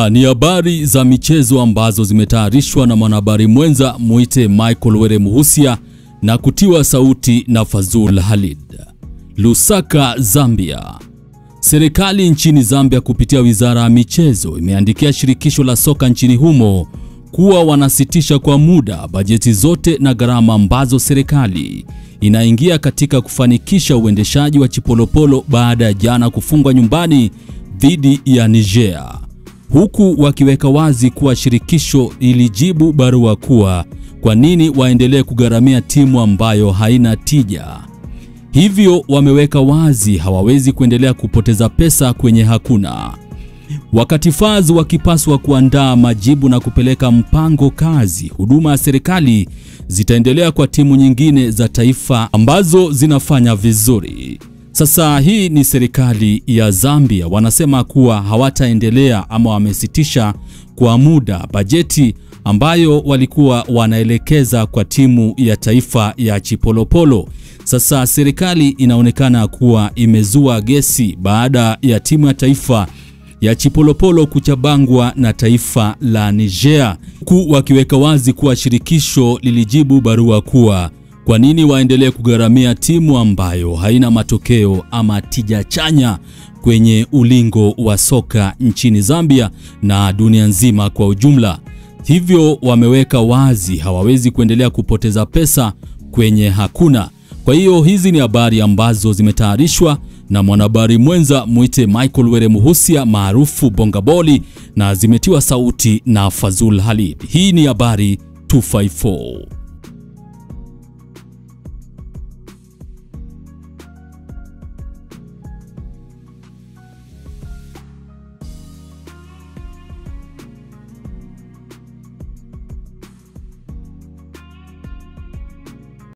Ni habari za michezo ambazo zimetayarishwa na mwanahabari mwenza muite Michael Were Muhusia na kutiwa sauti na Fazul Halid. Lusaka, Zambia. Serikali nchini Zambia kupitia Wizara ya Michezo imeandikia shirikisho la soka nchini humo kuwa wanasitisha kwa muda bajeti zote na gharama ambazo serikali inaingia katika kufanikisha uendeshaji wa Chipolopolo baada ya jana kufungwa nyumbani dhidi ya Niger, huku wakiweka wazi kuwa shirikisho ilijibu barua kuwa kwa nini waendelee kugharamia timu ambayo haina tija. Hivyo wameweka wazi hawawezi kuendelea kupoteza pesa kwenye hakuna. Wakati FAZ wakipaswa kuandaa majibu na kupeleka mpango kazi, huduma ya serikali zitaendelea kwa timu nyingine za taifa ambazo zinafanya vizuri. Sasa hii ni serikali ya Zambia wanasema kuwa hawataendelea ama wamesitisha kwa muda bajeti ambayo walikuwa wanaelekeza kwa timu ya taifa ya Chipolopolo. Sasa serikali inaonekana kuwa imezua gesi baada ya timu ya taifa ya Chipolopolo kuchabangwa na taifa la Niger, wakiweka wazi kuwa shirikisho lilijibu barua kuwa kwa nini waendelee kugharamia timu ambayo haina matokeo ama tija chanya kwenye ulingo wa soka nchini Zambia na dunia nzima kwa ujumla. Hivyo wameweka wazi hawawezi kuendelea kupoteza pesa kwenye hakuna. Kwa hiyo hizi ni habari ambazo zimetayarishwa na mwanahabari mwenza muite Michael Were Muhusia maarufu Bongaboli na zimetiwa sauti na Fazul Halid. Hii ni habari 254.